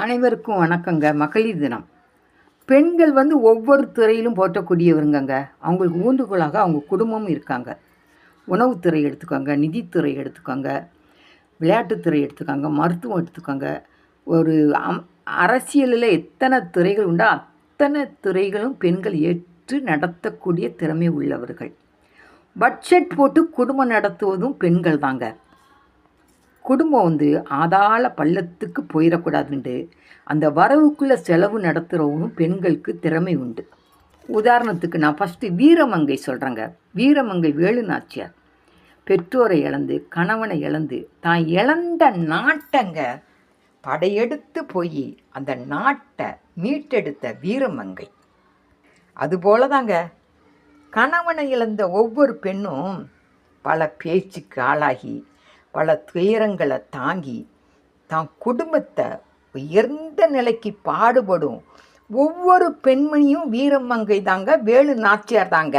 அனைவருக்கும் வணக்கங்க. மகளிர் தினம். பெண்கள் ஒவ்வொரு துறையிலும் போற்றக்கூடியவருங்கங்க. அவங்களுக்கு ஊன்றுகோலாக அவங்க குடும்பமும் இருக்காங்க. உணவுத்துறை எடுத்துக்கோங்க, நிதித்துறை எடுத்துக்கோங்க, விளையாட்டுத்துறை எடுத்துக்கோங்க, மருத்துவம் எடுத்துக்கோங்க. ஒரு அரசியலில் எத்தனை துறைகள் உண்டோ அத்தனை துறைகளும் பெண்கள் ஏற்று நடத்தக்கூடிய திறமை உள்ளவர்கள். பட்ஜெட் போட்டு குடும்பம் நடத்துவதும் பெண்கள் தாங்க. குடும்பம் ஆதாள பள்ளத்துக்கு போயிடக்கூடாதுன்ட்டு அந்த வரவுக்குள்ளே செலவு நடத்துகிறவனும் பெண்களுக்கு திறமை உண்டு. உதாரணத்துக்கு நான் ஃபஸ்ட்டு வீரமங்கை சொல்கிறேங்க. வீரமங்கை வேலு நாச்சியார் பெற்றோரை இழந்து கணவனை இழந்து தான் இழந்த நாட்டங்க படையெடுத்து போய் அந்த நாட்டை மீட்டெடுத்த வீரமங்கை. அதுபோல தாங்க கணவனை இழந்த ஒவ்வொரு பெண்ணும் பல பேச்சுக்கு ஆளாகி பல துயரங்களை தாங்கி தான் குடும்பத்தை உயர்ந்த நிலைக்கு பாடுபடும் ஒவ்வொரு பெண்மணியும் வீரமங்கை தாங்க, வேலு நாச்சியார் தாங்க.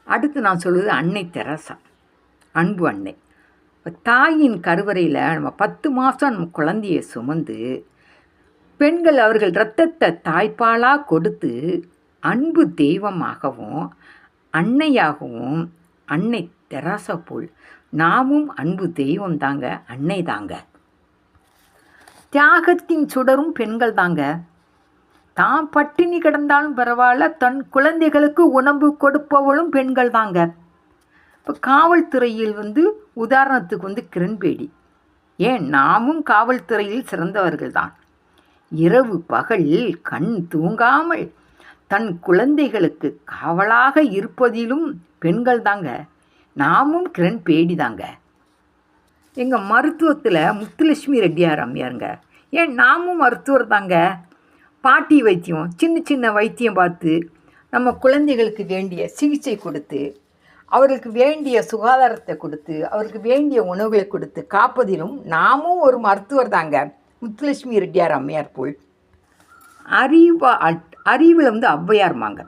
அடுத்து நான் சொல்வது அன்னை தெரசா, அன்பு அன்னை. தாயின் கருவறையில் நம்ம 10 மாதம் நம்ம குழந்தையை சுமந்து பெண்கள் அவர்கள் இரத்தத்தை தாய்ப்பாலாக கொடுத்து அன்பு தெய்வமாகவும் அன்னையாகவும் அன்னை தெரசா போல் நாமும் அன்பு தெய்வம் தாங்க, அன்னை தாங்க. தியாகத்தின் சுடரும் பெண்கள் தாங்க. தான் பட்டினி கிடந்தாலும் பரவாயில்ல, தன் குழந்தைகளுக்கு உணவு கொடுப்பவளும் பெண்கள் தாங்க. இப்போ காவல்துறையில் உதாரணத்துக்கு கிரண்பேடி. ஏன், நாமும் காவல்துறையில் சிறந்தவர்கள் தான். இரவு பகல் கண் தூங்காமல் தன் குழந்தைகளுக்கு காவலாக இருப்பதிலும் பெண்கள் தாங்க. நாமும் கிரண்பேடி தாங்க. எங்கள் மருத்துவத்தில் முத்துலட்சுமி ரெட்டியார் அம்மையாருங்க. ஏன், நாமும் மருத்துவர் தாங்க. பாட்டி வைத்தியம், சின்ன சின்ன வைத்தியம் பார்த்து நம்ம குழந்தைகளுக்கு வேண்டிய சிகிச்சை கொடுத்து அவர்களுக்கு வேண்டிய சுகாதாரத்தை கொடுத்து அவருக்கு வேண்டிய உணவுகளை கொடுத்து காப்பதிலும் நாமும் ஒரு மருத்துவர் தாங்க, முத்துலட்சுமி ரெட்டியார் அம்மையார் போல். அறிவில் ஔவையார்மாங்க.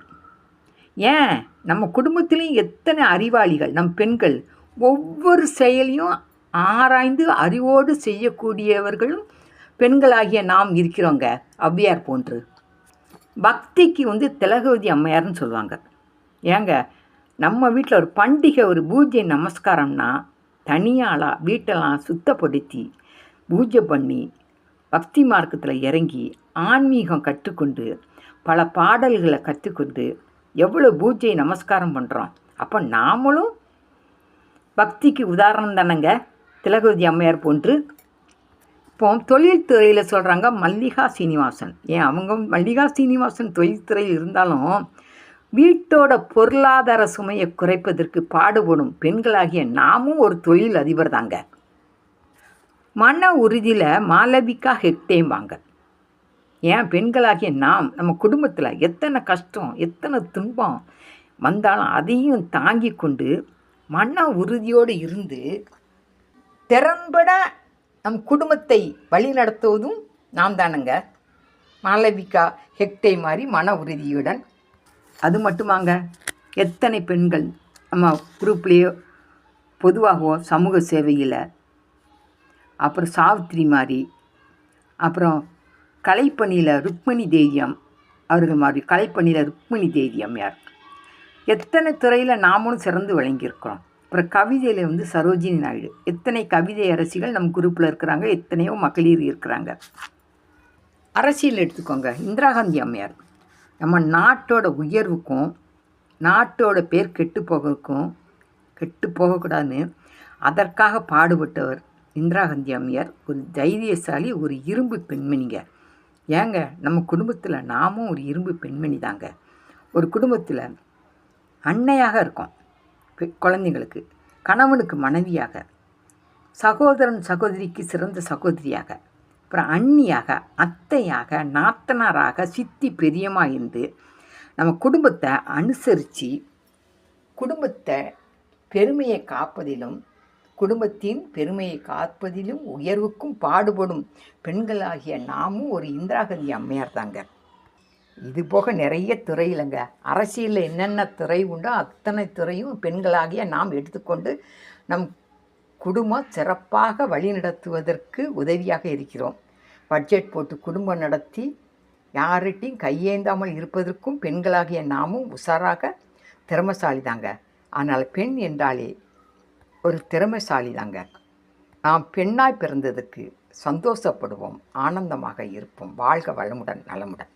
ஏன், நம்ம குடும்பத்திலையும் எத்தனை அறிவாளிகள் நம் பெண்கள். ஒவ்வொரு செயலையும் ஆராய்ந்து அறிவோடு செய்யக்கூடியவர்களும் பெண்களாகிய நாம் இருக்கிறோங்க, ஔவையார் போன்று. பக்திக்கு திலகவதி அம்மையார்னு சொல்லுவாங்க. ஏங்க, நம்ம வீட்டில் ஒரு பண்டிகை, ஒரு பூஜை நமஸ்காரம்னா தனியாளாக வீட்டெல்லாம் சுத்தப்படுத்தி பூஜை பண்ணி பக்தி மார்க்கத்தில் இறங்கி ஆன்மீகம் கற்றுக்கொண்டு பல பாடல்களை கற்றுக்கொண்டு எவ்வளோ பூஜை நமஸ்காரம் பண்ணுறோம். அப்போ நாமளும் பக்திக்கு உதாரணம் தானங்க, திலகவதி அம்மையார் போன்று. இப்போ தொழில்துறையில் சொல்கிறாங்க மல்லிகா சீனிவாசன். ஏன், அவங்க மல்லிகா சீனிவாசன் தொழில்துறையில் இருந்தாலும் வீட்டோட பொருளாதார சுமையை குறைப்பதற்கு பாடுபடும் பெண்களாகிய நாமும் ஒரு தொழில் அதிபர் தாங்க. மன உறுதியில் மாளவிகா ஹெக்டேம்பாங்க. ஏன், பெண்களாகிய நாம் நம்ம குடும்பத்தில் எத்தனை கஷ்டம் எத்தனை துன்பம் வந்தாலும் அதையும் தாங்கி கொண்டு மன உறுதியோடு இருந்து திறம்பட நம் குடும்பத்தை வழி நடத்துவதும் நாம் தானுங்க. மாளவிகா ஹெக்டே மாதிரி மன உறுதியுடன். அது மட்டுமாங்க, எத்தனை பெண்கள் நம்ம குரூப்லேயோ பொதுவாகவோ சமூக சேவையில், அப்புறம் சாவித்திரி மாதிரி, அப்புறம் கலைப்பணியில் ருக்மணி தேவியம் அவர்கள் மாதிரி, கலைப்பணியில் ருக்மணி தேவியம் யார், எத்தனை துறையில் நாமளும் சிறந்து விளங்கியிருக்கிறோம். அப்புறம் கவிதையில் சரோஜினி நாயுடு. எத்தனை கவிதை அரசிகள் நம்ம குரூப்பில் இருக்கிறாங்க, எத்தனையோ மகளிர் இருக்கிறாங்க. அரசியல் எடுத்துக்கோங்க, இந்திரா காந்தி அம்மையார். நம்ம நாட்டோட உயர்வுக்கும் நாட்டோட பேர் கெட்டு போகக்கூடாதுன்னு அதற்காக பாடுபட்டவர் இந்திரா காந்தி அம்மையார். ஒரு தைரியசாலி, ஒரு இரும்பு பெண்மணிங்க. ஏங்க, நம்ம குடும்பத்தில் நாமும் ஒரு இரும்பு பெண்மணி தாங்க. ஒரு குடும்பத்தில் அன்னையாக இருக்கோம், குழந்தைங்களுக்கு, கணவனுக்கு மனைவியாக, சகோதரன் சகோதரிக்கு சிறந்த சகோதரியாக, அப்புறம் அண்ணியாக, அத்தையாக, நாத்தனாராக, சித்தி பெரியமாக இருந்து நம்ம குடும்பத்தை அனுசரித்து குடும்பத்தை பெருமையை காப்பதிலும் குடும்பத்தின் பெருமையை காப்பதிலும் உயர்வுக்கும் பாடுபடும் பெண்களாகிய நாமும் ஒரு இந்திரா காந்தி அம்மையார் தாங்க. இது போக நிறைய துறையிலங்க, அரசியலில் என்னென்ன துறை உண்டோ அத்தனை துறையும் பெண்களாகிய நாம் எடுத்துக்கொண்டு நம் குடும்பம் சிறப்பாக வழிநடத்துவதற்கு உதவியாக இருக்கிறோம். பட்ஜெட் போட்டு குடும்பம் நடத்தி யார்கிட்டையும் கையேந்தாமல் இருப்பதற்கும் பெண்களாகிய நாமும் உஷாராக திறமைசாலி தாங்க. ஆனால் பெண் என்றாலே ஒரு திறமைசாலி தாங்க. நாம் பெண்ணாய் பிறந்ததுக்கு சந்தோஷப்படுவோம், ஆனந்தமாக இருப்போம். வாழ்க வளமுடன், நலமுடன்.